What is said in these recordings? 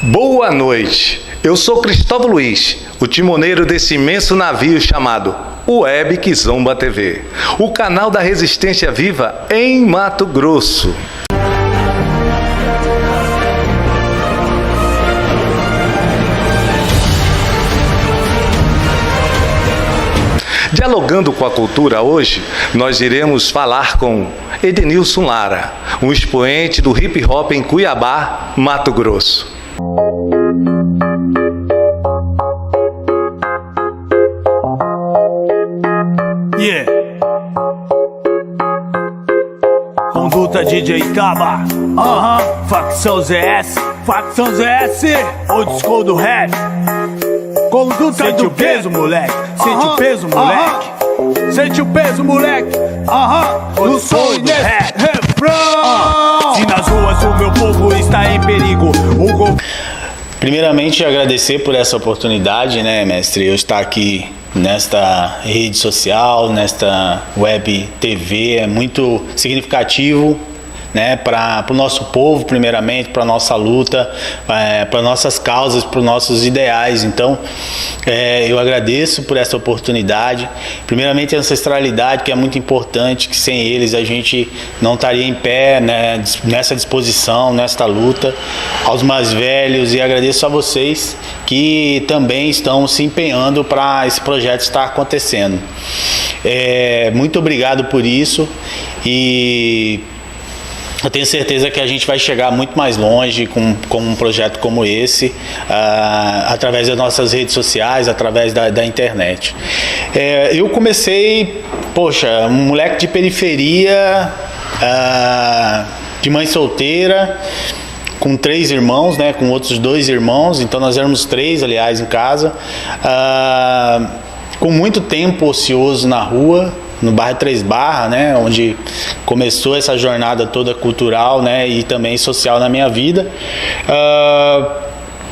Boa noite, eu sou Cristóvão Luiz, o timoneiro desse imenso navio chamado Web Kizomba TV, o canal da resistência viva em Mato Grosso. Dialogando com a cultura hoje, nós iremos falar com Edenilson Lara, um expoente do hip hop em Cuiabá, Mato Grosso. Yeah. Conduta DJ Taba. Facção ZS. Facção ZS. Old school do rap. Conduta sente do o peso, moleque. Sente o peso, moleque. Sente o peso, moleque. No som do rap. Refrão. Se nas ruas o meu povo está em perigo, Primeiramente, agradecer por essa oportunidade, né, mestre? Eu estar aqui nesta rede social, nesta web TV, é muito significativo, né, para o nosso povo, primeiramente, para a nossa luta, para nossas causas, para os nossos ideais. Então, eu agradeço por essa oportunidade. Primeiramente, a ancestralidade, que é muito importante, que sem eles a gente não estaria em pé, né, nessa disposição, nesta luta. Aos mais velhos, e agradeço a vocês que também estão se empenhando para esse projeto estar acontecendo. Muito obrigado por isso, e eu tenho certeza que a gente vai chegar muito mais longe com um projeto como esse, através das nossas redes sociais, através da internet. Eu comecei, um moleque de periferia, de mãe solteira, com 3 irmãos, né, com outros 2 irmãos, então nós éramos 3, aliás, em casa, com muito tempo ocioso na rua, no bairro Três Barras, né, onde começou essa jornada toda cultural, né, e também social na minha vida,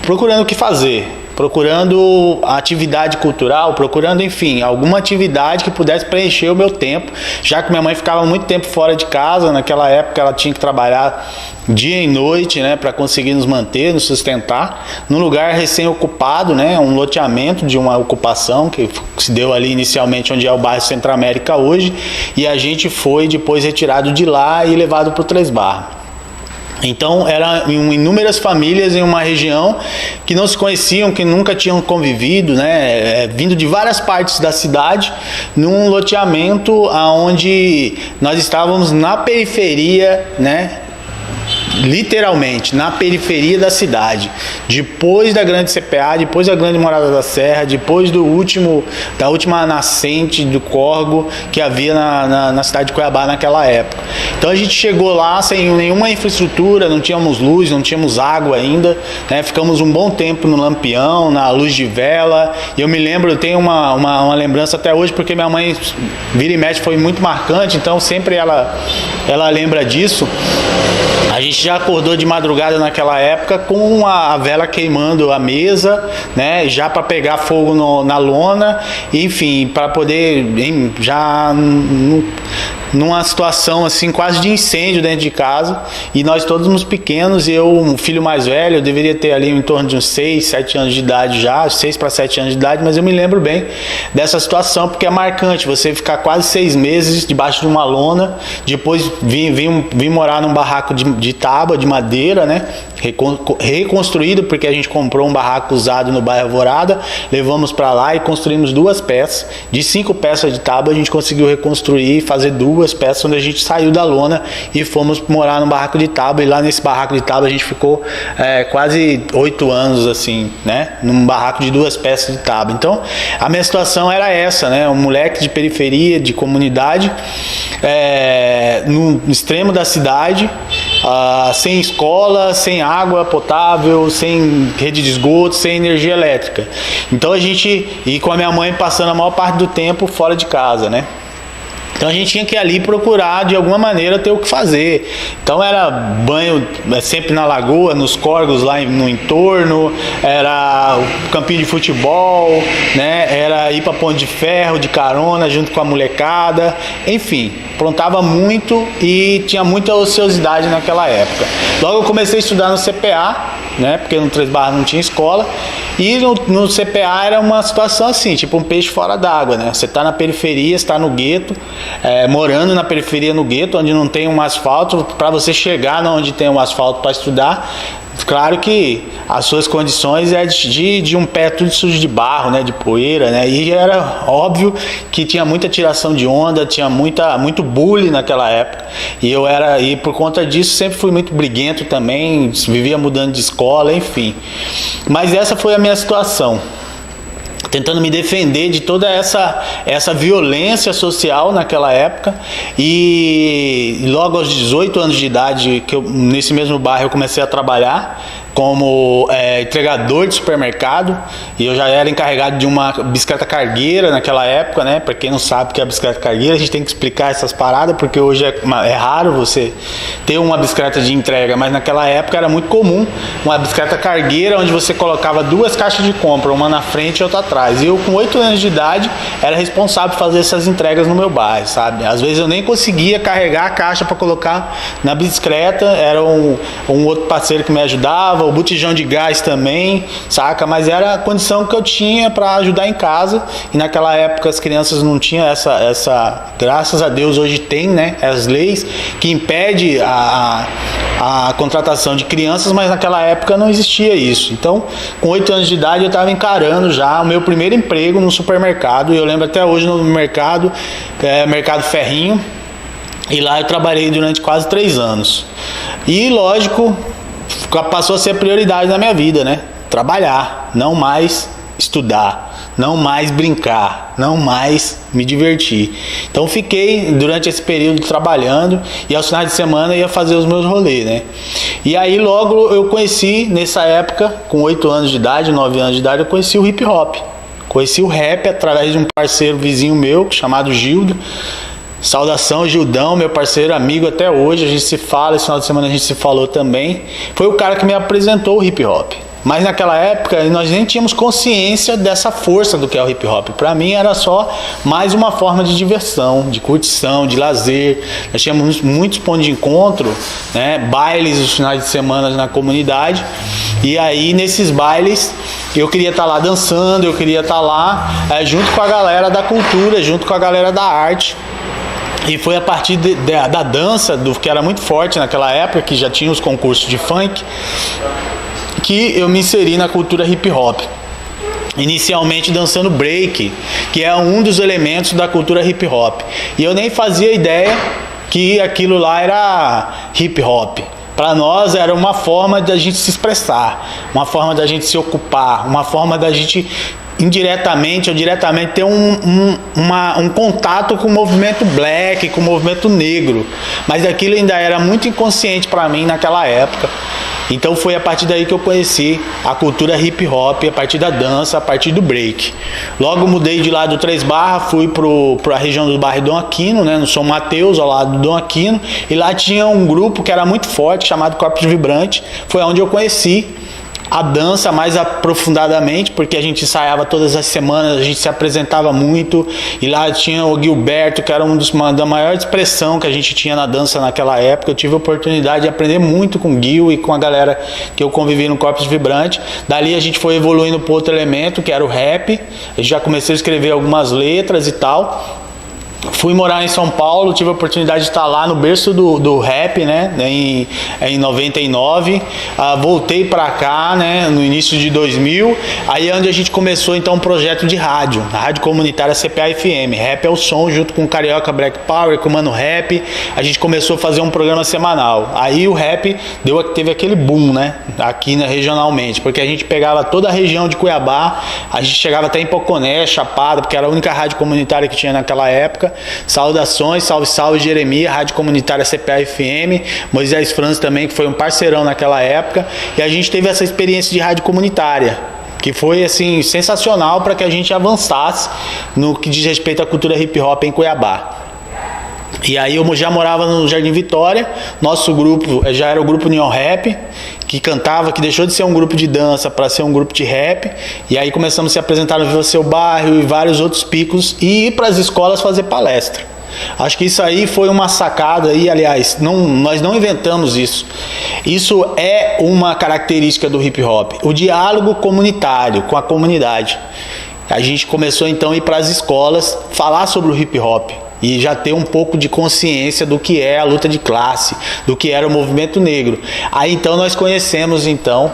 procurando o que fazer, procurando atividade cultural, procurando, enfim, alguma atividade que pudesse preencher o meu tempo, já que minha mãe ficava muito tempo fora de casa. Naquela época ela tinha que trabalhar dia e noite, né, para conseguir nos manter, nos sustentar, num lugar recém-ocupado, né, um loteamento de uma ocupação que se deu ali inicialmente onde é o bairro Centro América hoje, e a gente foi depois retirado de lá e levado para o Três Barras. Então eram inúmeras famílias em uma região que não se conheciam, que nunca tinham convivido, né, vindo de várias partes da cidade, num loteamento onde nós estávamos na periferia, né, literalmente na periferia da cidade, depois da grande CPA, depois da grande Morada da Serra, depois da última nascente do córrego que havia na cidade de Cuiabá naquela época. Então a gente chegou lá sem nenhuma infraestrutura, não tínhamos luz, não tínhamos água ainda, né? Ficamos um bom tempo no lampião, na luz de vela. E eu me lembro, eu tenho uma lembrança até hoje, porque minha mãe vira e mexe foi muito marcante, então sempre ela lembra disso. A gente já acordou de madrugada naquela época com a vela queimando a mesa, né, já para pegar fogo na lona, enfim, para poder já numa situação assim quase de incêndio dentro de casa, e nós todos uns pequenos, e eu, um filho mais velho, eu deveria ter ali em torno de uns 6, 7 anos de idade já, 6 para 7 anos de idade, mas eu me lembro bem dessa situação, porque é marcante você ficar quase 6 meses debaixo de uma lona, depois vim morar num barraco de tábua, de madeira, né, reconstruído, porque a gente comprou um barraco usado no bairro Alvorada, levamos para lá e construímos 2 peças, de 5 peças de tábua a gente conseguiu reconstruir e fazer 2 peças, onde a gente saiu da lona e fomos morar num barraco de tábua, e lá nesse barraco de tábua a gente ficou quase 8 anos, assim, né, num barraco de 2 peças de tábua. Então a minha situação era essa, né, um moleque de periferia, de comunidade, no extremo da cidade, sem escola, sem água potável, sem rede de esgoto, sem energia elétrica. Então e com a minha mãe passando a maior parte do tempo fora de casa, né. Então a gente tinha que ir ali procurar de alguma maneira ter o que fazer. Então era banho sempre na lagoa, nos córregos lá no entorno, era o campinho de futebol, né? Era ir para Ponte de Ferro de carona junto com a molecada, enfim, aprontava muito e tinha muita ociosidade naquela época. Logo eu comecei a estudar no CPA, né? Porque no Três Barras não tinha escola. E no CPA era uma situação assim, tipo um peixe fora d'água, né? Você tá na periferia, está no gueto, morando na periferia no gueto, onde não tem um asfalto, para você chegar onde tem um asfalto para estudar. Claro que as suas condições é de um pé tudo sujo de barro, né, de poeira, né, e era óbvio que tinha muita tiração de onda, tinha muito bullying naquela época, e por conta disso sempre fui muito briguento também, vivia mudando de escola, enfim. Mas essa foi a minha situação, tentando me defender de toda essa violência social naquela época. E logo aos 18 anos de idade, nesse mesmo bairro eu comecei a trabalhar como entregador de supermercado, e eu já era encarregado de uma bicicleta cargueira naquela época, né? Para quem não sabe o que é a bicicleta cargueira, a gente tem que explicar essas paradas, porque hoje é raro você ter uma bicicleta de entrega, mas naquela época era muito comum uma bicicleta cargueira, onde você colocava 2 caixas de compra, uma na frente e outra atrás. E eu, com 8 anos de idade, era responsável por fazer essas entregas no meu bairro, sabe? Às vezes eu nem conseguia carregar a caixa para colocar na bicicleta, era um outro parceiro que me ajudava, o botijão de gás também, saca? Mas era a condição que eu tinha para ajudar em casa, e naquela época as crianças não tinham essa graças a Deus hoje tem, né, as leis que impede a contratação de crianças, mas naquela época não existia isso. Então, com 8 anos de idade eu estava encarando já o meu primeiro emprego no supermercado, e eu lembro até hoje no mercado Ferrinho, e lá eu trabalhei durante quase 3 anos. E lógico, passou a ser prioridade na minha vida, né? Trabalhar, não mais estudar, não mais brincar, não mais me divertir. Então fiquei durante esse período trabalhando, e aos finais de semana ia fazer os meus rolês, né? E aí logo eu conheci, nessa época, com 8 anos de idade, 9 anos de idade, eu conheci o hip hop. Conheci o rap através de um parceiro vizinho meu, chamado Gildo. Saudação, Gildão, meu parceiro, amigo até hoje, a gente se fala, esse final de semana a gente se falou também. Foi o cara que me apresentou o hip hop. Mas naquela época nós nem tínhamos consciência dessa força do que é o hip hop. Para mim era só mais uma forma de diversão, de curtição, de lazer. Nós tínhamos muitos pontos de encontro, né? Bailes os finais de semana na comunidade. E aí nesses bailes eu queria estar lá dançando, eu queria estar lá junto com a galera da cultura, junto com a galera da arte. E foi a partir da dança, que era muito forte naquela época, que já tinha os concursos de funk, que eu me inseri na cultura hip hop. Inicialmente dançando break, que é um dos elementos da cultura hip hop. E eu nem fazia ideia que aquilo lá era hip hop. Para nós era uma forma da gente se expressar, uma forma da gente se ocupar, uma forma da gente indiretamente ou diretamente ter um contato com o movimento black, com o movimento negro. Mas aquilo ainda era muito inconsciente para mim naquela época. Então foi a partir daí que eu conheci a cultura hip hop, a partir da dança, a partir do break. Logo mudei de lá do Três Barras, fui para a região do bairro Dom Aquino, né, no São Mateus, ao lado do Dom Aquino, e lá tinha um grupo que era muito forte, chamado Corpos Vibrante. Foi onde eu conheci a dança mais aprofundadamente, porque a gente ensaiava todas as semanas, a gente se apresentava muito, e lá tinha o Gilberto, que era da maior expressão que a gente tinha na dança naquela época. Eu tive a oportunidade de aprender muito com o Gil e com a galera que eu convivi no Corpos Vibrante. Dali a gente foi evoluindo para outro elemento, que era o rap. Eu já comecei a escrever algumas letras e tal. Fui morar em São Paulo, tive a oportunidade de estar lá no berço do rap, né, em 99, voltei pra cá, né, no início de 2000, aí é onde a gente começou então um projeto de rádio, a rádio comunitária CPA-FM, Rap é o Som, junto com o Carioca Black Power, com o Mano Rap, a gente começou a fazer um programa semanal. Aí o rap teve aquele boom, né, aqui regionalmente, porque a gente pegava toda a região de Cuiabá, a gente chegava até em Poconé, Chapada, porque era a única rádio comunitária que tinha naquela época. Saudações, salve Jeremias, rádio comunitária CPA-FM, Moisés Franz também, que foi um parceirão naquela época, e a gente teve essa experiência de rádio comunitária, que foi assim sensacional para que a gente avançasse no que diz respeito à cultura hip hop em Cuiabá. E aí eu já morava no Jardim Vitória, nosso grupo já era o grupo Neon Rap, que cantava, que deixou de ser um grupo de dança para ser um grupo de rap, e aí começamos a se apresentar no Viva Seu Bairro e vários outros picos, e ir para as escolas fazer palestra. Acho que isso aí foi uma sacada aí, aliás, nós não inventamos isso. Isso é uma característica do hip hop, o diálogo comunitário com a comunidade. A gente começou então a ir para as escolas falar sobre o hip hop e já ter um pouco de consciência do que é a luta de classe, do que era o movimento negro. Aí então nós conhecemos então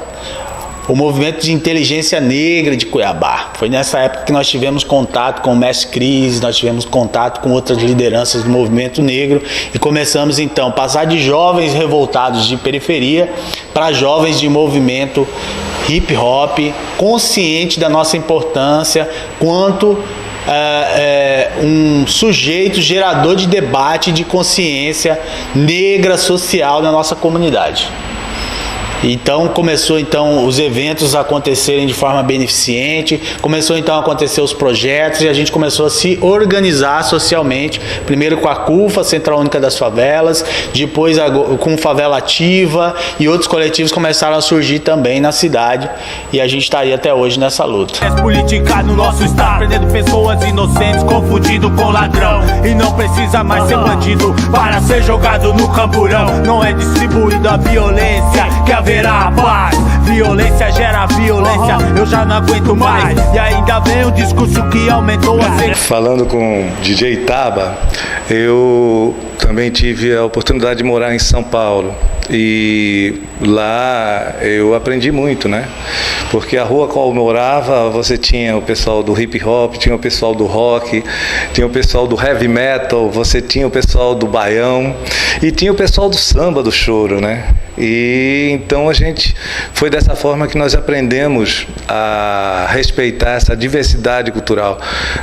o movimento de inteligência negra de Cuiabá. Foi nessa época que nós tivemos contato com o Mestre Cris, nós tivemos contato com outras lideranças do movimento negro e começamos então a passar de jovens revoltados de periferia para jovens de movimento hip hop, consciente da nossa importância quanto um sujeito gerador de debate, de consciência negra social na nossa comunidade. Então começou então os eventos a acontecerem de forma beneficente, começou então a acontecer os projetos e a gente começou a se organizar socialmente, primeiro com a CUFA, Central Única das Favelas, depois com Favela Ativa e outros coletivos começaram a surgir também na cidade e a gente está aí até hoje nessa luta. Política no nosso estado, prendendo pessoas inocentes, confundido com ladrão. E não precisa mais ser bandido para ser jogado no camburão. Não é distribuída a violência que haverá paz. Violência gera violência, eu já não aguento mais. E ainda vem o discurso que aumentou a... Falando com DJ Taba, eu também tive a oportunidade de morar em São Paulo. E lá eu aprendi muito, né? Porque a rua qual eu morava, você tinha o pessoal do hip hop, tinha o pessoal do rock, tinha o pessoal do heavy metal, você tinha o pessoal do baião e tinha o pessoal do samba, do choro, né? E então a gente foi dessa forma que nós aprendemos a respeitar essa diversidade cultural,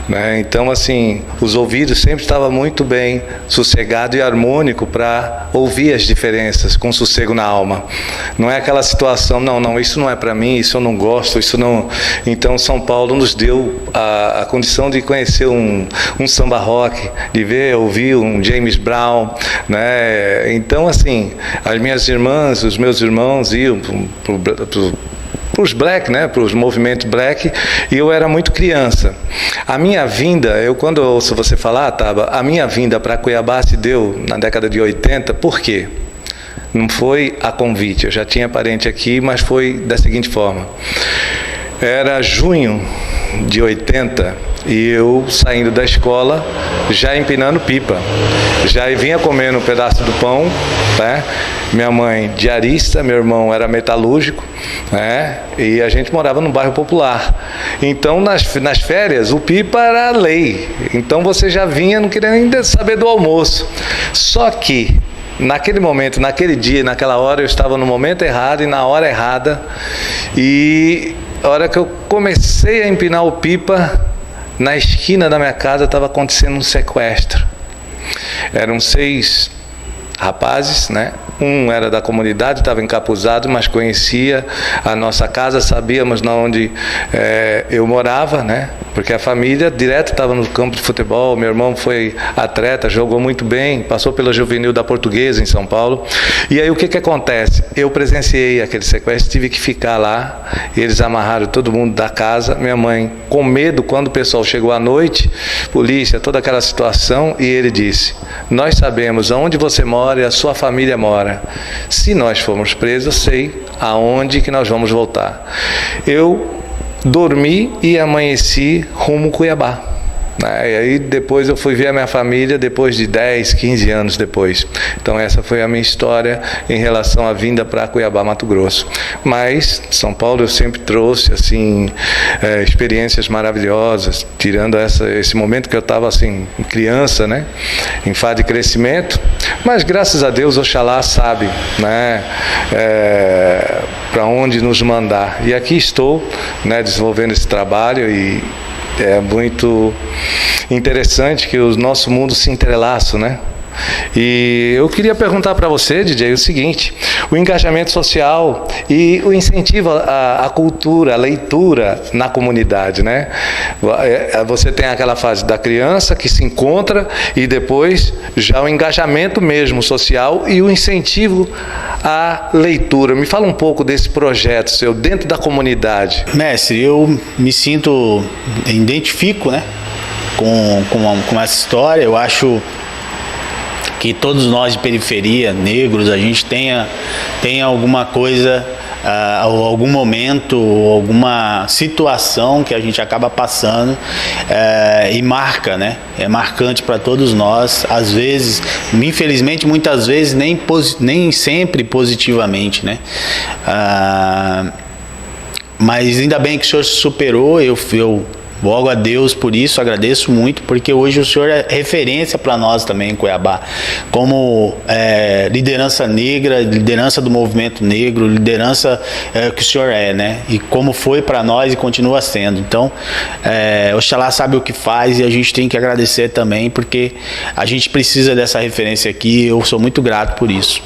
né? Então assim, os ouvidos sempre estavam muito bem sossegado e harmônico para ouvir as diferenças com sossego na alma. Não é aquela situação, não, isso não é para mim, isso eu não gosto, isso não... Então São Paulo nos deu a condição de conhecer um samba rock, de ouvir um James Brown, né? Então assim, as minhas irmãs, os meus irmãos iam para os black, né, para os movimentos black, e eu era muito criança. A minha vinda, quando eu ouço você falar, Taba, a minha vinda para Cuiabá se deu na década de 80, por quê? Não foi a convite, eu já tinha parente aqui, mas foi da seguinte forma. Era junho de 80 e eu saindo da escola já empinando pipa, já vinha comendo um pedaço do pão, né? Minha mãe diarista, meu irmão era metalúrgico, né? E a gente morava num bairro popular. Então nas férias o pipa era lei, então você já vinha não querendo ainda saber do almoço. Só que naquele momento, naquele dia, naquela hora eu estava no momento errado e na hora errada, e a hora que eu comecei a empinar o pipa, na esquina da minha casa estava acontecendo um sequestro. Eram 6 rapazes, né? Um era da comunidade, estava encapuzado, mas conhecia a nossa casa, sabíamos onde eu morava, né? Porque a família direto estava no campo de futebol. Meu irmão foi atleta, jogou muito bem, passou pela juvenil da Portuguesa em São Paulo. E aí o que acontece? Eu presenciei aquele sequestro, tive que ficar lá. Eles amarraram todo mundo da casa. Minha mãe, com medo, quando o pessoal chegou à noite, polícia, toda aquela situação, e ele disse: nós sabemos aonde você mora e a sua família mora. Se nós formos presos, eu sei aonde que nós vamos voltar. Eu dormi e amanheci rumo Cuiabá. E aí depois eu fui ver a minha família depois de 10, 15 anos depois. Então essa foi a minha história em relação à vinda para Cuiabá, Mato Grosso. Mas São Paulo eu sempre trouxe assim experiências maravilhosas, tirando esse momento que eu estava assim criança, né, em fase de crescimento. Mas graças a Deus Oxalá sabe, né, para onde nos mandar. E aqui estou, né, desenvolvendo esse trabalho e é muito interessante que o nosso mundo se entrelaça, né? E eu queria perguntar para você, DJ, o seguinte: o engajamento social e o incentivo à cultura, à leitura na comunidade, né? Você tem aquela fase da criança que se encontra e depois já o engajamento mesmo social e o incentivo à leitura. Me fala um pouco desse projeto seu dentro da comunidade. Mestre, eu me identifico, né, com essa história. Eu acho que todos nós de periferia, negros, a gente tenha alguma coisa, algum momento, alguma situação que a gente acaba passando e marca, né? É marcante para todos nós. Às vezes, infelizmente, muitas vezes nem sempre positivamente, né? Mas ainda bem que o senhor se superou. Eu logo a Deus por isso, agradeço muito, porque hoje o senhor é referência para nós também em Cuiabá, como liderança negra, liderança do movimento negro, liderança que o senhor é, né? E como foi para nós e continua sendo. Então, Oxalá sabe o que faz e a gente tem que agradecer também, porque a gente precisa dessa referência aqui. Eu sou muito grato por isso.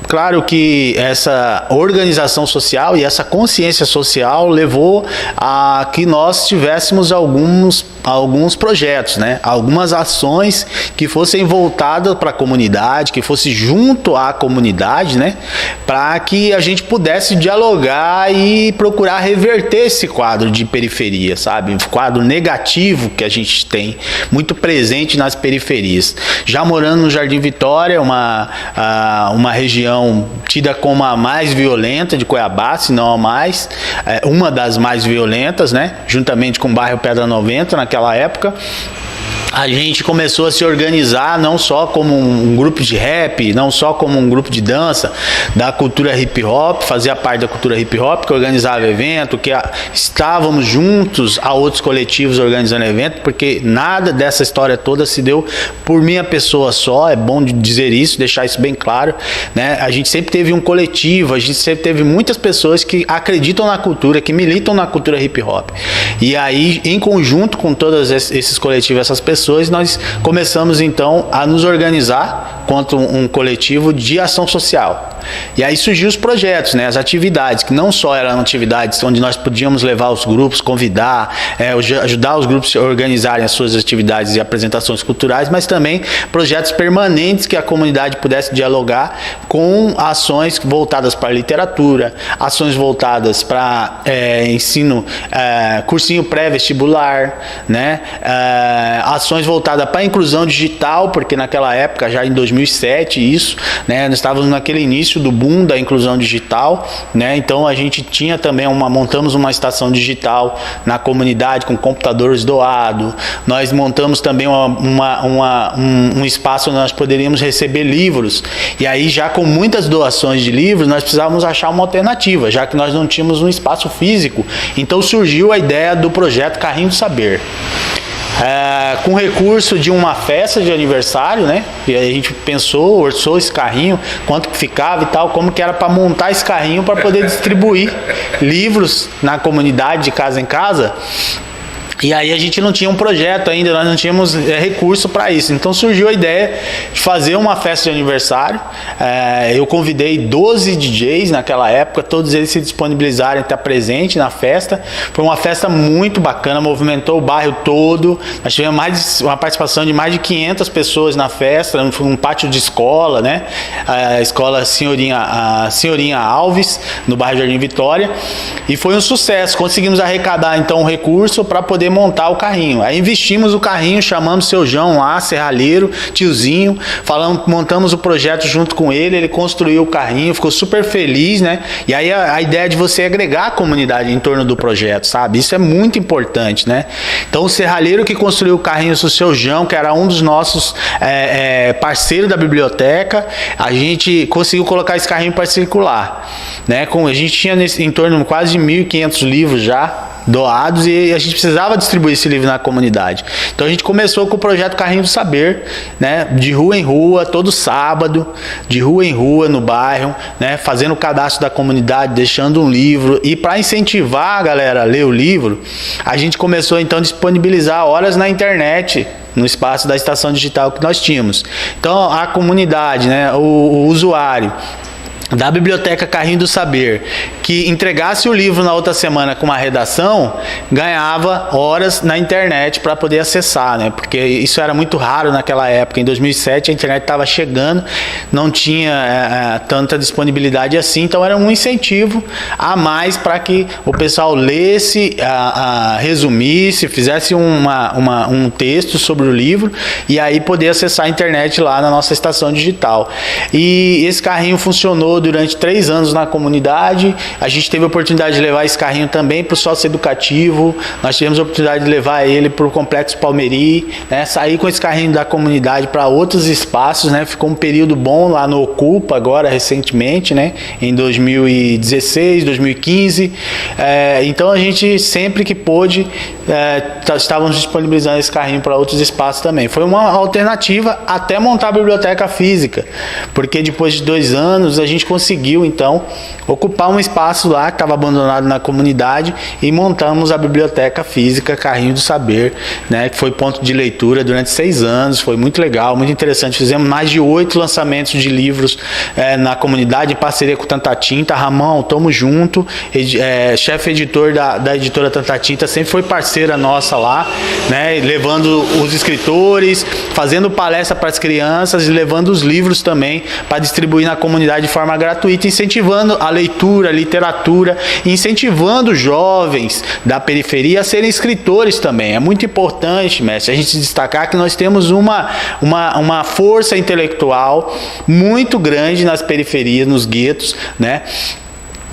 Claro que essa organização social e essa consciência social levou a que nós tivéssemos alguns projetos, né? Algumas ações que fossem voltadas para a comunidade, que fosse junto à comunidade, né? Para que a gente pudesse dialogar e procurar reverter esse quadro de periferia, sabe? Um quadro negativo que a gente tem muito presente nas periferias. Já morando no Jardim Vitória, uma região tida como a mais violenta de Cuiabá, se não a mais, uma das mais violentas, né? Juntamente com o bairro Pedra 90 naquela época. A gente começou a se organizar não só como um grupo de rap, não só como um grupo de dança da cultura hip hop, fazia parte da cultura hip hop, que organizava evento, que estávamos juntos a outros coletivos organizando evento, porque nada dessa história toda se deu por minha pessoa só. É bom dizer isso, deixar isso bem claro, né? A gente sempre teve um coletivo, a gente sempre teve muitas pessoas que acreditam na cultura, que militam na cultura hip hop. E aí, em conjunto com todos esses coletivos, essas pessoas, nós começamos então a nos organizar contra um coletivo de ação social. E aí surgiu os projetos, né, as atividades, que não só eram atividades onde nós podíamos levar os grupos, convidar, ajudar os grupos a organizarem as suas atividades e apresentações culturais, mas também projetos permanentes que a comunidade pudesse dialogar com ações voltadas para a literatura, ações voltadas para ensino, cursinho pré-vestibular, né, ações voltadas para a inclusão digital, porque naquela época, já em 2007, isso, né, nós estávamos naquele início do boom da inclusão digital, né, então a gente tinha também montamos uma estação digital na comunidade com computadores doados. Nós montamos também um espaço onde nós poderíamos receber livros, e aí já com muitas doações de livros nós precisávamos achar uma alternativa, já que nós não tínhamos um espaço físico. Então surgiu a ideia do projeto Carrinho do Saber. Com recurso de uma festa de aniversário, né? E aí a gente pensou, orçou esse carrinho, quanto que ficava e tal, como que era para montar esse carrinho para poder distribuir livros na comunidade, de casa em casa. E aí a gente não tinha um projeto ainda, nós não tínhamos recurso para isso. Então surgiu a ideia de fazer uma festa de aniversário. Eu convidei 12 DJs naquela época, todos eles se disponibilizaram a estar presente na festa. Foi uma festa muito bacana, movimentou o bairro todo. Nós tivemos uma participação de mais de 500 pessoas na festa, um pátio de escola, né? A escola Senhorinha Alves, no bairro Jardim Vitória. E foi um sucesso, conseguimos arrecadar então um recurso para poder montar o carrinho. Aí investimos o carrinho, chamamos o seu João lá, serralheiro, tiozinho, montamos o projeto junto com ele, ele construiu o carrinho, ficou super feliz, né? E aí a ideia de você agregar a comunidade em torno do projeto, sabe? Isso é muito importante, né? Então o serralheiro que construiu o carrinho, o seu João, que era um dos nossos parceiros da biblioteca, a gente conseguiu colocar esse carrinho para circular, né? A gente tinha em torno de quase de 1.500 livros já, doados, e a gente precisava distribuir esse livro na comunidade. Então a gente começou com o projeto Carrinho do Saber, né? De rua em rua, todo sábado, de rua em rua no bairro, né? Fazendo o cadastro da comunidade, deixando um livro. E para incentivar a galera a ler o livro, a gente começou então a disponibilizar horas na internet, no espaço da estação digital que nós tínhamos. Então a comunidade, né? O usuário da Biblioteca Carrinho do Saber, que entregasse o livro na outra semana com uma redação, ganhava horas na internet para poder acessar, né? Porque isso era muito raro naquela época. Em 2007 a internet estava chegando, não tinha tanta disponibilidade assim, então era um incentivo a mais para que o pessoal lesse, resumisse, fizesse um texto sobre o livro e aí poder acessar a internet lá na nossa estação digital. E esse carrinho funcionou durante 3 anos na comunidade. A gente teve a oportunidade de levar esse carrinho também para o sócio-educativo, nós tivemos a oportunidade de levar ele para o Complexo Palmeri, né? Sair com esse carrinho da comunidade para outros espaços, né? Ficou um período bom lá no Ocupa, agora recentemente, né? Em 2016, 2015. Então a gente sempre que pôde, estávamos disponibilizando esse carrinho para outros espaços também. Foi uma alternativa até montar a biblioteca física, porque depois de 2 anos a gente conseguiu então ocupar um espaço lá que estava abandonado na comunidade e montamos a biblioteca física Carrinho do Saber, né, que foi ponto de leitura durante 6 anos, foi muito legal, muito interessante. Fizemos mais de 8 lançamentos de livros na comunidade, em parceria com Tanta Tinta. Ramão, tamo junto, chefe editor da editora Tanta Tinta, sempre foi parceira nossa lá, né, levando os escritores, fazendo palestra para as crianças e levando os livros também para distribuir na comunidade de forma gratuita, incentivando a leitura, a literatura, incentivando jovens da periferia a serem escritores também. É muito importante, mestre, a gente destacar que nós temos uma força intelectual muito grande nas periferias, nos guetos, né?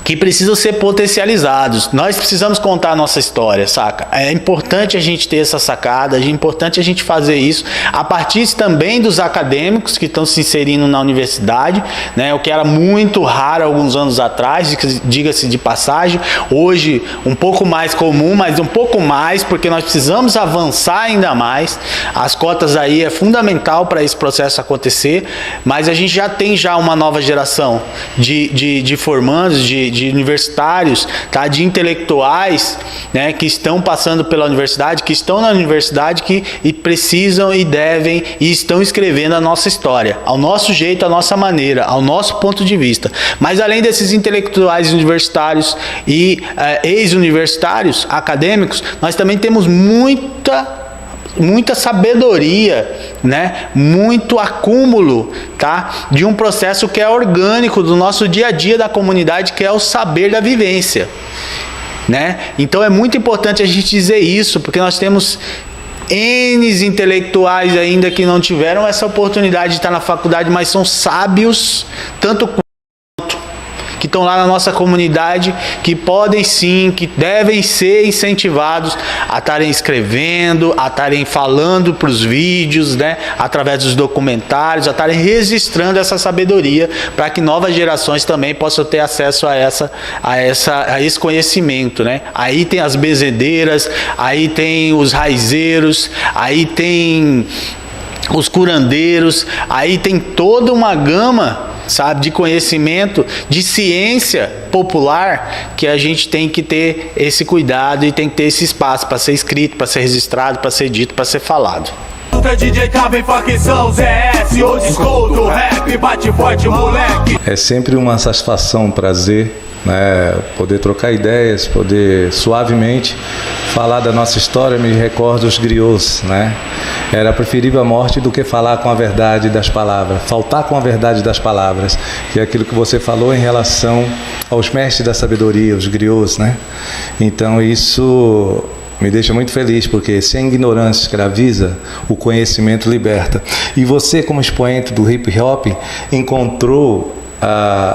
Que precisam ser potencializados. Nós precisamos contar a nossa história, saca? É importante a gente ter essa sacada, é importante a gente fazer isso a partir também dos acadêmicos que estão se inserindo na universidade, né? O que era muito raro alguns anos atrás, diga-se de passagem, hoje um pouco mais comum, mas um pouco mais, porque nós precisamos avançar ainda mais. As cotas aí é fundamental para esse processo acontecer, mas a gente já tem uma nova geração de formandos, de universitários, tá? De intelectuais, né? Que estão passando pela universidade, que estão na universidade, e precisam e devem e estão escrevendo a nossa história, ao nosso jeito, à nossa maneira, ao nosso ponto de vista. Mas além desses intelectuais universitários e ex-universitários, acadêmicos, nós também temos muita sabedoria, né? Muito acúmulo, tá? De um processo que é orgânico do nosso dia a dia da comunidade, que é o saber da vivência, né? Então é muito importante a gente dizer isso, porque nós temos N intelectuais ainda que não tiveram essa oportunidade de estar na faculdade, mas são sábios, tanto que estão lá na nossa comunidade, que podem sim, que devem ser incentivados a estarem escrevendo, a estarem falando para os vídeos, né, através dos documentários, a estarem registrando essa sabedoria para que novas gerações também possam ter acesso a esse conhecimento, né? Aí tem as benzedeiras, aí tem os raizeiros, aí tem os curandeiros, aí tem toda uma gama, sabe, de conhecimento, de ciência popular, que a gente tem que ter esse cuidado e tem que ter esse espaço para ser escrito, para ser registrado, para ser dito, para ser falado. DJ Cava em facção ZS, old school do rap, bate forte, moleque. É sempre uma satisfação, um prazer, né, poder trocar ideias, poder suavemente falar da nossa história. Me recordo os griots, né? Era preferível a morte do que falar com a verdade das palavras, faltar com a verdade das palavras, que é aquilo que você falou em relação aos mestres da sabedoria, os griots, né? Então isso me deixa muito feliz, porque se a ignorância escraviza, o conhecimento liberta. E você, como expoente do hip hop, encontrou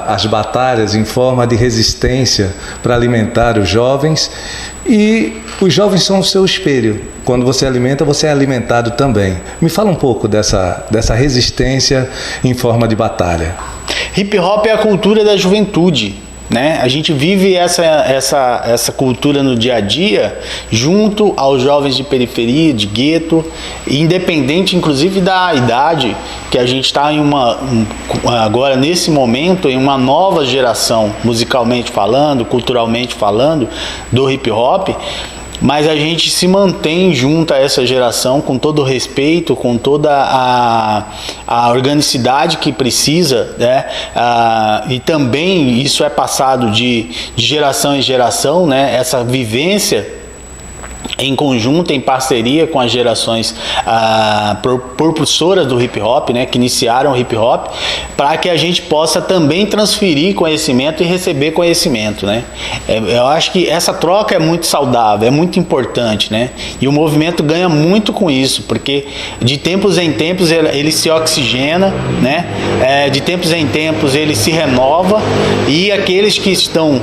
as batalhas em forma de resistência para alimentar os jovens, e os jovens são o seu espelho. Quando você alimenta, você é alimentado também. Me fala um pouco dessa resistência em forma de batalha. Hip hop é a cultura da juventude, né? A gente vive essa cultura no dia a dia junto aos jovens de periferia, de gueto, independente inclusive da idade, que a gente está agora nesse momento em uma nova geração, musicalmente falando, culturalmente falando, do hip hop. Mas a gente se mantém junto a essa geração com todo o respeito, com toda a organicidade que precisa, né? E também isso é passado de geração em geração, né? Essa vivência em conjunto, em parceria com as gerações propulsoras do hip hop, né, que iniciaram o hip hop, para que a gente possa também transferir conhecimento e receber conhecimento, né? Eu acho que essa troca é muito saudável, é muito importante, né? E o movimento ganha muito com isso, porque de tempos em tempos ele se oxigena, né? De tempos em tempos ele se renova, e aqueles que estão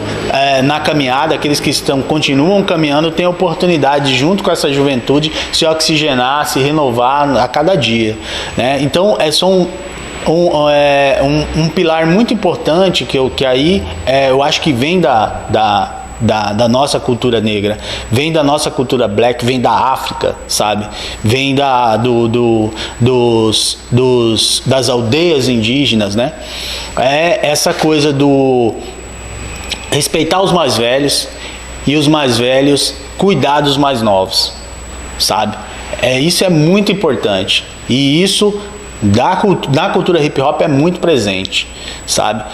na caminhada, aqueles que continuam caminhando, têm a oportunidade, junto com essa juventude, se oxigenar, se renovar a cada dia, né? Então é só um pilar muito importante que aí eu acho que vem da nossa cultura negra, vem da nossa cultura black, vem da África, sabe? Vem das aldeias indígenas, né? É essa coisa do respeitar os mais velhos e os mais velhos cuidar dos mais novos, sabe? Isso é muito importante, e isso na cultura hip hop é muito presente, sabe?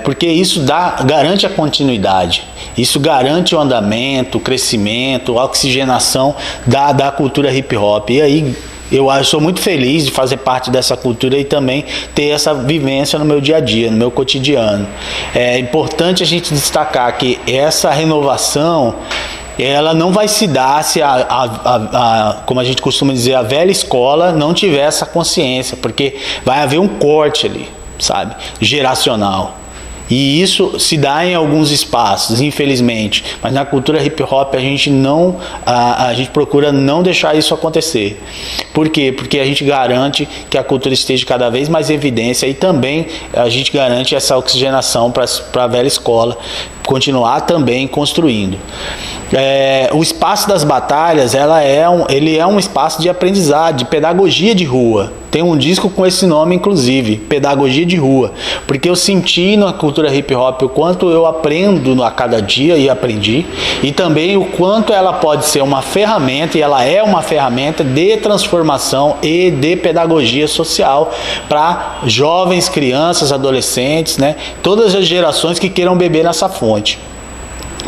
Porque isso garante a continuidade, isso garante o andamento, o crescimento, a oxigenação da cultura hip hop. E aí eu sou muito feliz de fazer parte dessa cultura e também ter essa vivência no meu dia a dia, no meu cotidiano. É importante a gente destacar que essa renovação, ela não vai se dar se como a gente costuma dizer, a velha escola não tiver essa consciência, porque vai haver um corte ali, sabe, geracional. E isso se dá em alguns espaços, infelizmente, mas na cultura hip hop a gente procura não deixar isso acontecer. Por quê? Porque a gente garante que a cultura esteja cada vez mais em evidência, e também a gente garante essa oxigenação para a velha escola continuar também construindo. O espaço das batalhas, ele é um espaço de aprendizado, de pedagogia de rua. Tem um disco com esse nome, inclusive, Pedagogia de Rua, porque eu senti na cultura hip hop o quanto eu aprendo a cada dia, e aprendi, e também o quanto ela pode ser uma ferramenta, e ela é uma ferramenta de transformação e de pedagogia social para jovens, crianças, adolescentes, né? Todas as gerações que queiram beber nessa fonte.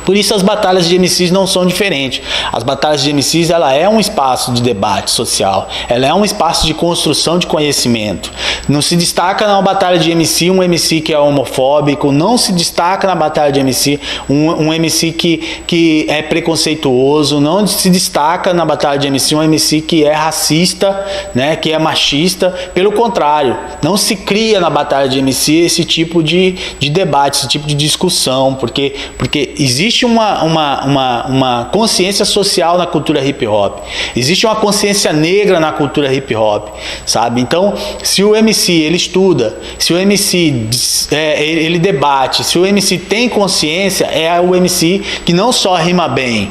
Por isso as batalhas de MCs não são diferentes. As batalhas de MCs, ela é um espaço de debate social, ela é um espaço de construção de conhecimento. Não se destaca na batalha de MC um MC que é homofóbico, não se destaca na batalha de MC um MC que é preconceituoso, não se destaca na batalha de MC um MC que é racista, né, que é machista. Pelo contrário, não se cria na batalha de MC esse tipo de debate, esse tipo de discussão, porque existe uma consciência social na cultura hip hop, existe uma consciência negra na cultura hip hop, sabe? Então, se o MC ele estuda, se o MC ele debate, se o MC tem consciência, é o MC que não só rima bem,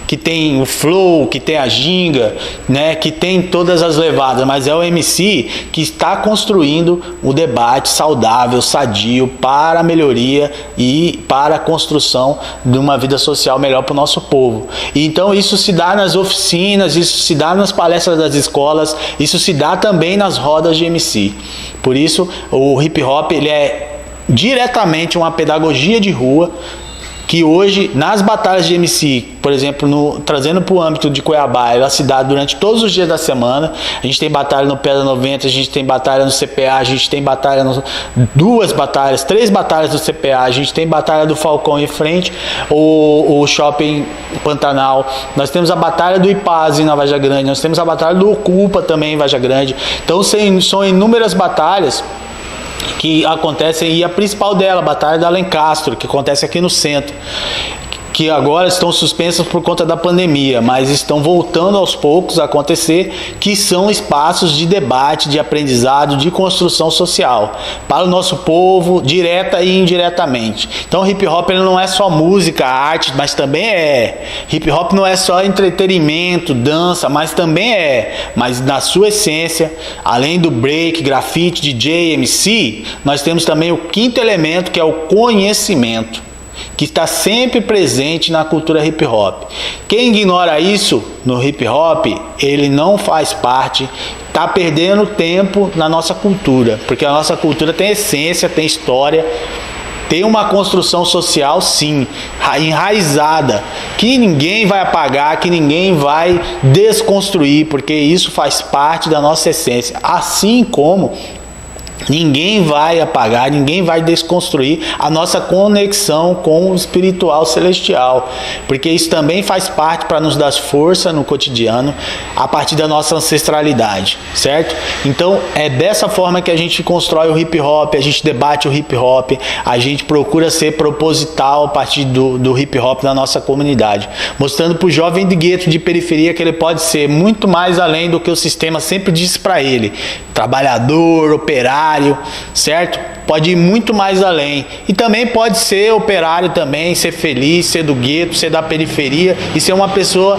que tem o flow, que tem a ginga, né, que tem todas as levadas, mas é o MC que está construindo o debate saudável, sadio, para a melhoria e para a construção de uma vida social melhor para o nosso povo. E então isso se dá nas oficinas, isso se dá nas palestras das escolas, isso se dá também nas rodas de MC. Por isso o hip hop ele é diretamente uma pedagogia de rua, que hoje, nas batalhas de MC, por exemplo, trazendo para o âmbito de Cuiabá, ela se dá durante todos os dias da semana. A gente tem batalha no Pedra 90, a gente tem batalha no CPA, a gente tem batalha três batalhas do CPA, a gente tem batalha do Falcão em frente, o Shopping Pantanal, nós temos a batalha do Ipaz na Varja Grande, nós temos a batalha do Ocupa também em Varja Grande. Então são inúmeras batalhas que acontecem, e a principal dela, a Batalha da Alencastro, que acontece aqui no centro. que agora estão suspensas por conta da pandemia, mas estão voltando aos poucos a acontecer, que são espaços de debate, de aprendizado, de construção social para o nosso povo, direta e indiretamente. Então o hip hop ele não é só música, arte, mas também é. Hip hop não é só entretenimento, dança, mas também é. Mas na sua essência, além do break, grafite, DJ, MC, nós temos também o quinto elemento, que é o conhecimento, que está sempre presente na cultura hip hop. Quem ignora isso no hip hop, ele não faz parte, está perdendo tempo na nossa cultura, porque a nossa cultura tem essência, tem história, tem uma construção social, sim, enraizada, que ninguém vai apagar, que ninguém vai desconstruir, porque isso faz parte da nossa essência, assim como ninguém vai apagar, ninguém vai desconstruir a nossa conexão com o espiritual celestial, porque isso também faz parte para nos dar força no cotidiano a partir da nossa ancestralidade, certo? Então é dessa forma que a gente constrói o hip hop, a gente debate o hip hop, a gente procura ser proposital a partir do hip hop na nossa comunidade, mostrando para o jovem de gueto, de periferia, que ele pode ser muito mais além do que o sistema sempre disse para ele: trabalhador, operário, certo? Pode ir muito mais além. E também pode ser operário também, ser feliz, ser do gueto, ser da periferia e ser uma pessoa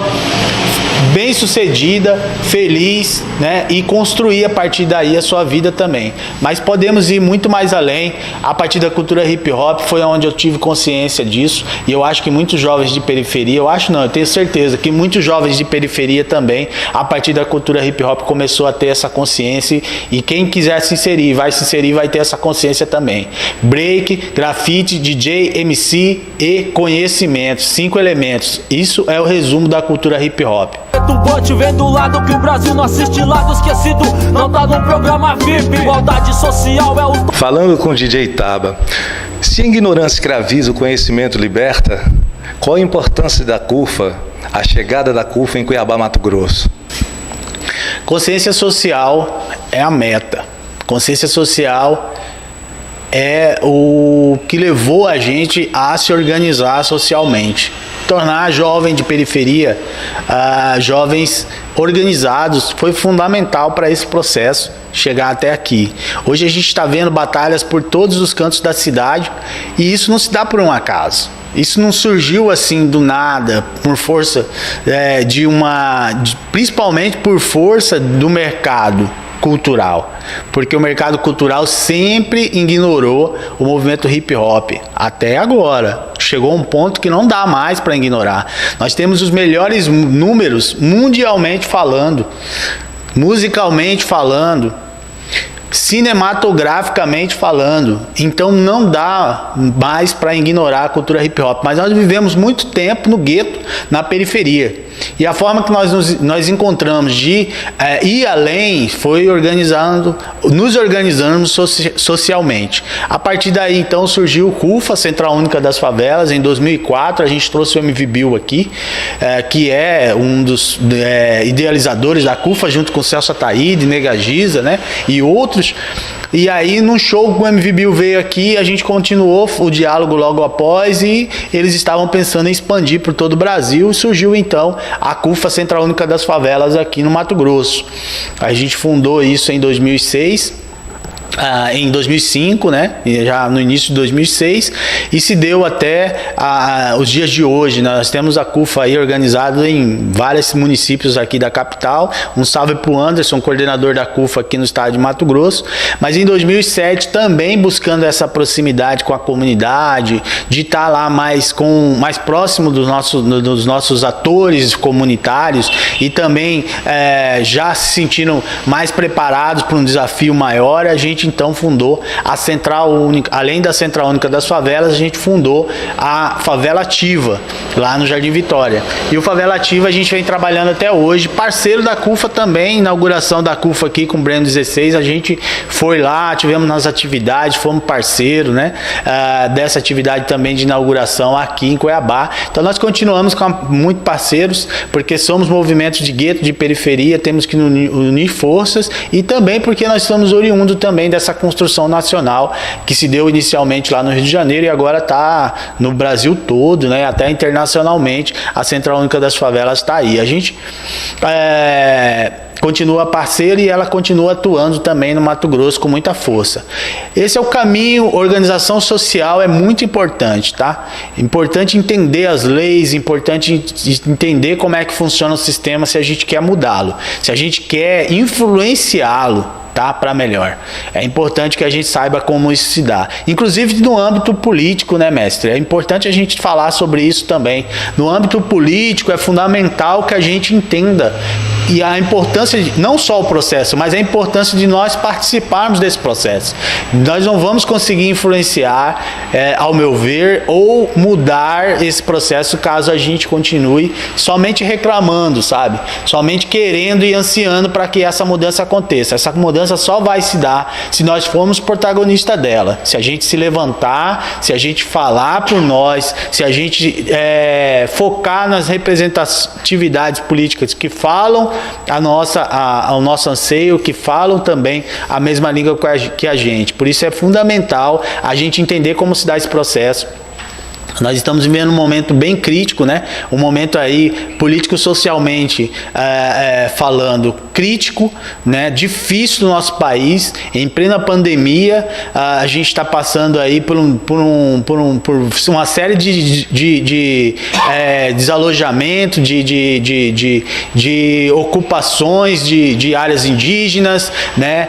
bem sucedida, feliz, né? E construir a partir daí a sua vida também. Mas podemos ir muito mais além. A partir da cultura hip hop foi onde eu tive consciência disso, e eu acho que muitos jovens de periferia, eu tenho certeza que muitos jovens de periferia também, a partir da cultura hip hop, começou a ter essa consciência, e quem quiser se inserir, vai ter essa consciência também. Break, grafite, DJ, MC e conhecimento, 5 elementos. Isso é o resumo da cultura hip hop. Do bote vem do lado que o Brasil não assiste, lado esquecido, não tá no programa VIP. Igualdade social é o... Falando com o DJ Taba, se a ignorância escraviza, o conhecimento liberta, qual a importância da CUFA, a chegada da CUFA em Cuiabá, Mato Grosso? Consciência social é a meta. Consciência social é o que levou a gente a se organizar socialmente. Tornar jovem de periferia, jovens organizados, foi fundamental para esse processo chegar até aqui. Hoje a gente está vendo batalhas por todos os cantos da cidade, e isso não se dá por um acaso. Isso não surgiu assim do nada, por força principalmente por força do mercado cultural, porque o mercado cultural sempre ignorou o movimento hip hop, até agora. Chegou um ponto que não dá mais para ignorar. Nós temos os melhores números mundialmente falando, musicalmente falando, cinematograficamente falando. Então não dá mais para ignorar a cultura hip hop, mas nós vivemos muito tempo no gueto, na periferia, e a forma que nós encontramos de ir além foi nos organizando socialmente. A partir daí então surgiu o CUFA, Central Única das Favelas. Em 2004 a gente trouxe o MV Bill aqui, que é um dos idealizadores da CUFA, junto com o Celso Ataíde, Nega Giza, né, e outros. E aí no show que o MV Bill veio aqui, a gente continuou o diálogo logo após, e eles estavam pensando em expandir por todo o Brasil, e surgiu então a CUFA, Central Única das Favelas, aqui no Mato Grosso. A gente fundou isso em 2006. Em 2005, né, já no início de 2006, e se deu até os dias de hoje. Nós temos a CUFA aí organizada em vários municípios aqui da capital. Um salve para o Anderson, coordenador da CUFA aqui no estado de Mato Grosso. Mas em 2007 também buscando essa proximidade com a comunidade, de estar lá mais próximo dos nossos atores comunitários, e também já se sentindo mais preparados para um desafio maior. A gente então fundou a Central Única. Além da Central Única das Favelas, a gente fundou a Favela Ativa, lá no Jardim Vitória. E o Favela Ativa a gente vem trabalhando até hoje, parceiro da CUFA também. Inauguração da CUFA aqui com o Breno 16, a gente foi lá, tivemos nas atividades, fomos parceiro, né, dessa atividade também de inauguração aqui em Cuiabá. Então nós continuamos com muitos parceiros, porque somos movimentos de gueto, de periferia, temos que unir forças, e também porque nós somos oriundos também dessa construção nacional que se deu inicialmente lá no Rio de Janeiro e agora está no Brasil todo, né, até internacional. internacionalmente, a Central Única das Favelas está aí. A gente continua parceira e ela continua atuando também no Mato Grosso com muita força. Esse é o caminho. Organização social é muito importante, tá? Importante entender as leis, importante entender como é que funciona o sistema se a gente quer mudá-lo, se a gente quer influenciá-lo, tá, para melhor. É importante que a gente saiba como isso se dá. Inclusive no âmbito político, né, mestre? É importante a gente falar sobre isso também. No âmbito político é fundamental que a gente entenda e a importância de, não só o processo, mas a importância de nós participarmos desse processo. Nós não vamos conseguir influenciar, ao meu ver, ou mudar esse processo caso a gente continue somente reclamando, sabe? Somente querendo e ansiando para que essa mudança aconteça. Essa mudança só vai se dar se nós formos protagonistas dela. Se a gente se levantar, se a gente falar por nós, se a gente focar nas representatividades políticas que falam ao nosso anseio, que falam também a mesma língua que a gente. Por isso é fundamental a gente entender como se dá esse processo. Nós estamos vivendo um momento bem crítico, né? Um momento aí político-socialmente falando crítico, né? Difícil no nosso país, em plena pandemia. A gente está passando aí por uma série de desalojamento, de ocupações de áreas indígenas, né?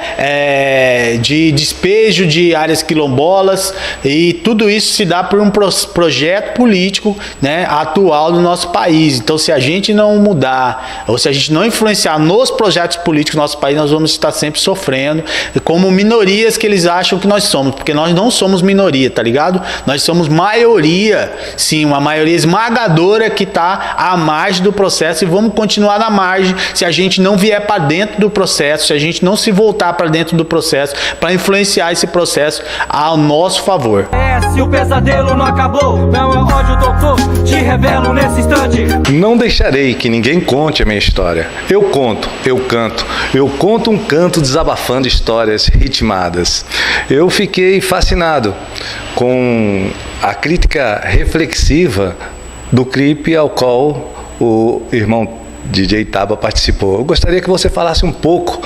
De despejo de áreas quilombolas, e tudo isso se dá por um projeto político, né, atual do nosso país. Então, se a gente não mudar, ou se a gente não influenciar nos projetos políticos do nosso país, nós vamos estar sempre sofrendo como minorias que eles acham que nós somos, porque nós não somos minoria, tá ligado? Nós somos maioria, sim, uma maioria esmagadora que está à margem do processo, e vamos continuar na margem se a gente não vier para dentro do processo, se a gente não se voltar para dentro do processo para influenciar esse processo ao nosso favor. Se o pesadelo não acabou, não é ódio, doutor, te revelo nesse instante. Não deixarei que ninguém conte a minha história. Eu conto, eu canto, eu conto um canto desabafando histórias ritmadas. Eu fiquei fascinado com a crítica reflexiva do clipe ao qual o irmão DJ Taba participou. Eu gostaria que você falasse um pouco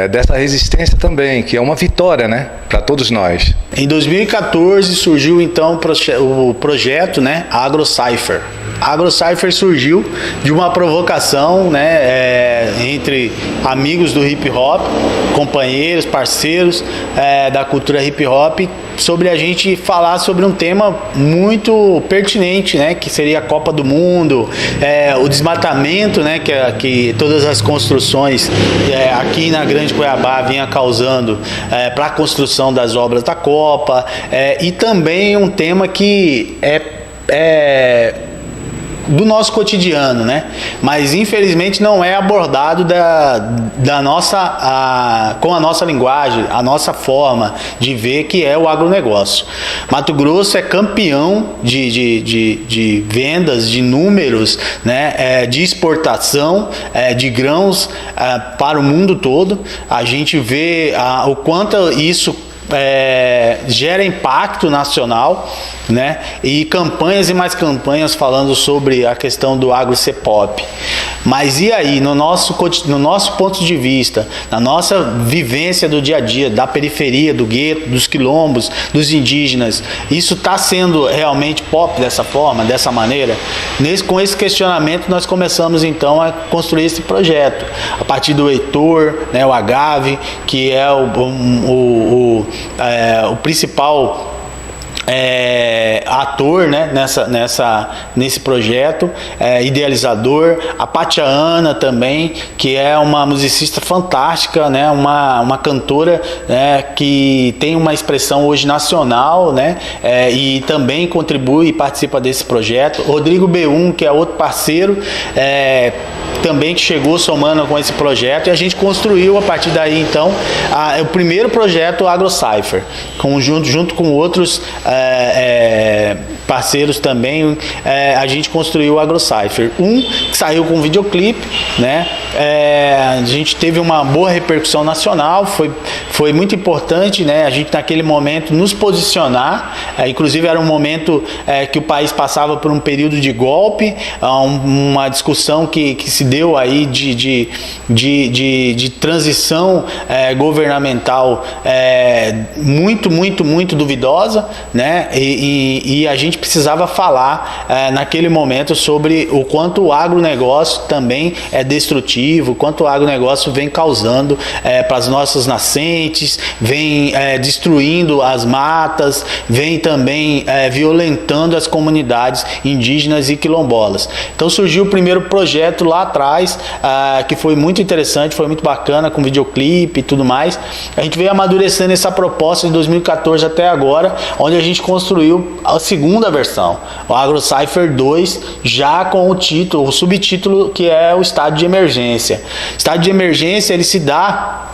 dessa resistência também, que é uma vitória, né, para todos nós. Em 2014 surgiu então o projeto, né, AgroCypher. A AgroCypher surgiu de uma provocação, né, entre amigos do hip hop, companheiros, parceiros da cultura hip hop, sobre a gente falar sobre um tema muito pertinente, né, que seria a Copa do Mundo, o desmatamento, né, que todas as construções aqui na Grande Cuiabá vinha causando para a construção das obras da Copa, e também um tema que é do nosso cotidiano, né? Mas infelizmente não é abordado com a nossa linguagem, a nossa forma de ver, que é o agronegócio. Mato Grosso é campeão de vendas, de números, né? De exportação de grãos para o mundo todo. A gente vê o quanto isso gera impacto nacional, né? E campanhas e mais campanhas falando sobre a questão do agro-C-pop. Mas e aí, no nosso ponto de vista, na nossa vivência do dia a dia, da periferia, do gueto, dos quilombos, dos indígenas, isso está sendo realmente pop dessa forma, dessa maneira? Com esse questionamento nós começamos então a construir esse projeto, a partir do Heitor, né, o Agave, que é o principal ator, né, nesse projeto, idealizador, a Pátia Ana também, que é uma musicista fantástica, né, uma cantora, né, que tem uma expressão hoje nacional, né, e também contribui e participa desse projeto. Rodrigo B1, que é outro parceiro, também que chegou somando com esse projeto, e a gente construiu a partir daí então o primeiro projeto AgroCypher, junto com outros parceiros também. A gente construiu o AgroCypher, que saiu com um videoclipe, né, a gente teve uma boa repercussão nacional, foi muito importante, né, a gente naquele momento nos posicionar, inclusive era um momento que o país passava por um período de golpe, uma discussão que se deu aí de transição governamental muito duvidosa, né, e a gente precisava falar naquele momento sobre o quanto o agronegócio também é destrutivo, o quanto o agronegócio vem causando para as nossas nascentes, vem destruindo as matas, vem também violentando as comunidades indígenas e quilombolas. Então surgiu o primeiro projeto lá atrás, que foi muito interessante, foi muito bacana, com videoclipe e tudo mais. A gente veio amadurecendo essa proposta de 2014 até agora, onde a gente construiu a segunda versão, o AgroCypher 2, já com o subtítulo que é o estado de emergência. Estado de emergência, ele se dá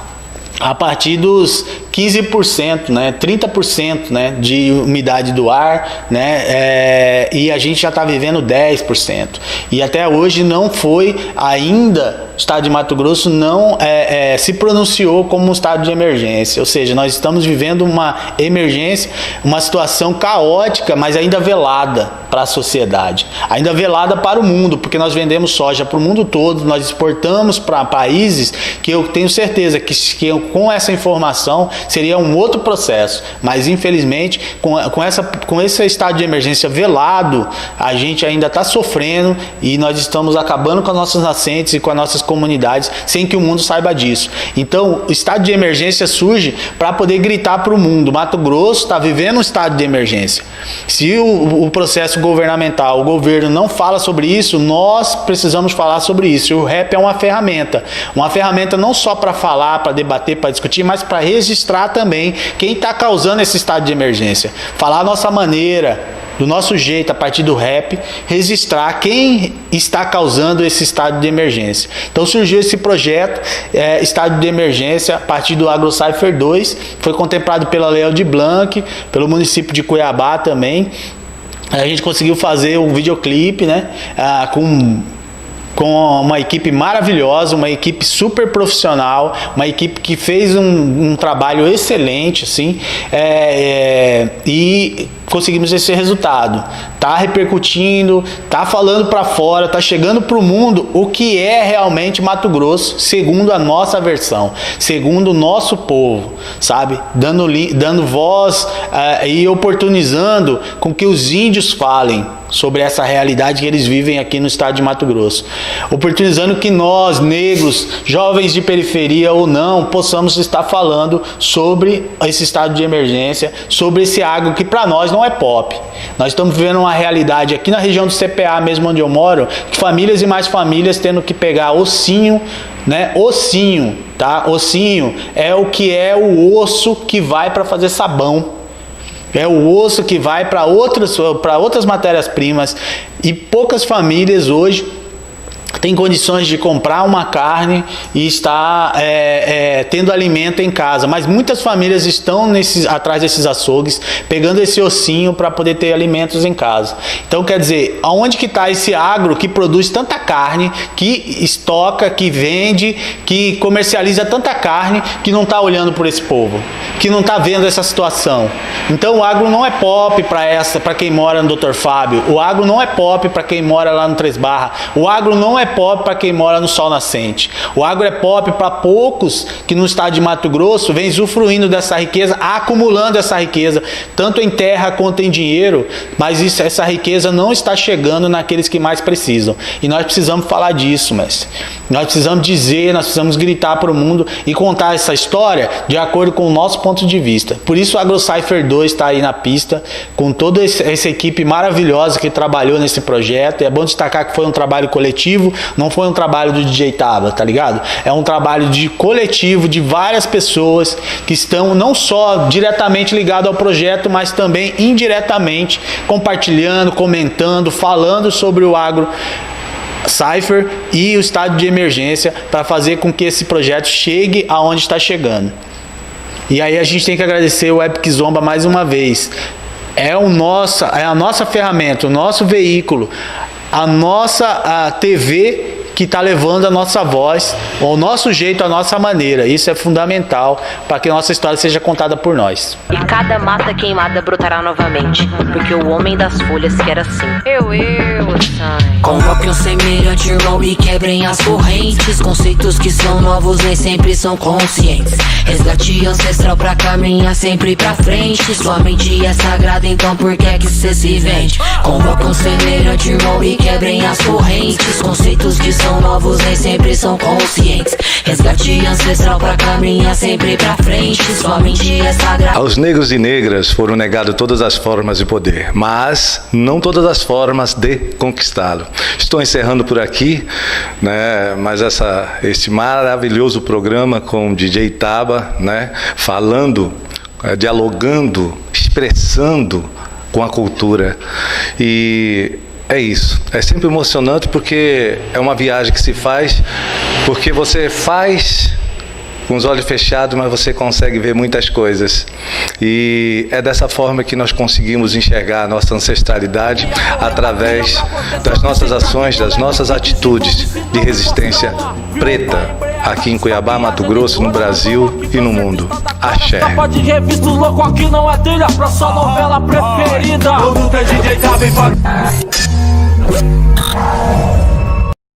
a partir dos 15%, né, 30%, né, de umidade do ar, né, e a gente já está vivendo 10%. E até hoje não foi ainda, o estado de Mato Grosso não se pronunciou como um estado de emergência, ou seja, nós estamos vivendo uma emergência, uma situação caótica, mas ainda velada para a sociedade, ainda velada para o mundo, porque nós vendemos soja para o mundo todo, nós exportamos para países que eu tenho certeza que com essa informação seria um outro processo, mas infelizmente com esse estado de emergência velado, a gente ainda está sofrendo e nós estamos acabando com as nossas nascentes e com as nossas comunidades sem que o mundo saiba disso. Então o estado de emergência surge para poder gritar para o mundo: Mato Grosso está vivendo um estado de emergência. Se o processo governamental, o governo não fala sobre isso, nós precisamos falar sobre isso. E o rap é uma ferramenta não só para falar, para debater, para discutir, mas para registrar também quem está causando esse estado de emergência. Falar a nossa maneira, do nosso jeito, a partir do rap, registrar quem está causando esse estado de emergência. Então surgiu esse projeto, estado de emergência, a partir do AgroCypher 2, foi contemplado pela Lei Aldir Blanc, pelo município de Cuiabá também. A gente conseguiu fazer um videoclipe, né, com uma equipe maravilhosa, uma equipe super profissional, uma equipe que fez um trabalho excelente, assim, e conseguimos esse resultado. Tá repercutindo, tá falando para fora, tá chegando para o mundo o que é realmente Mato Grosso, segundo a nossa versão, segundo o nosso povo, sabe? Dando voz e oportunizando com que os índios falem sobre essa realidade que eles vivem aqui no estado de Mato Grosso. Oportunizando que nós, negros, jovens de periferia ou não, possamos estar falando sobre esse estado de emergência, sobre esse agro que para nós não é pop. Nós estamos vivendo uma realidade aqui na região do CPA, mesmo onde eu moro, de famílias e mais famílias tendo que pegar ossinho, né? Ossinho, tá? Ossinho é o osso que vai para fazer sabão. É o osso que vai para outras matérias-primas, e poucas famílias hoje têm condições de comprar uma carne e estar tendo alimento em casa, mas muitas famílias estão atrás desses açougues, pegando esse ossinho para poder ter alimentos em casa. Então quer dizer, aonde que está esse agro que produz tanta carne, que estoca, que vende, que comercializa tanta carne, que não está olhando por esse povo, que não está vendo essa situação? Então o agro não é pop para quem mora no Dr. Fábio, o agro não é pop para quem mora lá no Três Barras, o agro não é pop para quem mora no Sol Nascente. O agro é pop para poucos que no estado de Mato Grosso vem usufruindo dessa riqueza, acumulando essa riqueza, tanto em terra quanto em dinheiro, mas essa riqueza não está chegando naqueles que mais precisam. E nós precisamos falar disso, mestre. Nós precisamos dizer, nós precisamos gritar para o mundo e contar essa história de acordo com o nosso ponto de vista. Por isso o AgroCypher 2 está aí na pista, com toda essa equipe maravilhosa que trabalhou nesse projeto. É bom destacar que foi um trabalho coletivo, não foi um trabalho do DJ Taba, tá ligado? É um trabalho de coletivo, de várias pessoas que estão não só diretamente ligadas ao projeto, mas também indiretamente compartilhando, comentando, falando sobre o AgroCypher e o estado de emergência, para fazer com que esse projeto chegue aonde está chegando. E aí a gente tem que agradecer o Web Kizomba mais uma vez. É a nossa ferramenta, o nosso veículo, a nossa TV que está levando a nossa voz, o nosso jeito, a nossa maneira. Isso é fundamental para que a nossa história seja contada por nós. E cada mata queimada brotará novamente, porque o homem das folhas quer assim. Sai. Convoque um semelhante irmão e quebrem as correntes. Conceitos que são novos nem sempre são conscientes. Resgate ancestral pra caminhar sempre pra frente. Sua mente é sagrada, então por que é que cê se vende? Convoque um semelhante irmão e quebrem as correntes. Conceitos que são novos nem sempre são conscientes. Resgate ancestral pra caminhar sempre pra frente. Sua mente é sagrada. Aos negros e negras foram negadas todas as formas de poder, mas não todas as formas de conquistá-lo. Estou encerrando por aqui, né, mas esse maravilhoso programa com o DJ Taba, né, falando, dialogando, expressando com a cultura. E é isso, é sempre emocionante porque é uma viagem que se faz, porque você faz com os olhos fechados, mas você consegue ver muitas coisas. E é dessa forma que nós conseguimos enxergar a nossa ancestralidade através das nossas ações, das nossas atitudes de resistência preta aqui em Cuiabá, Mato Grosso, no Brasil e no mundo. Axé. Pode revistos louco aqui não é trilha pra sua novela preferida. Conduta DJ Taba em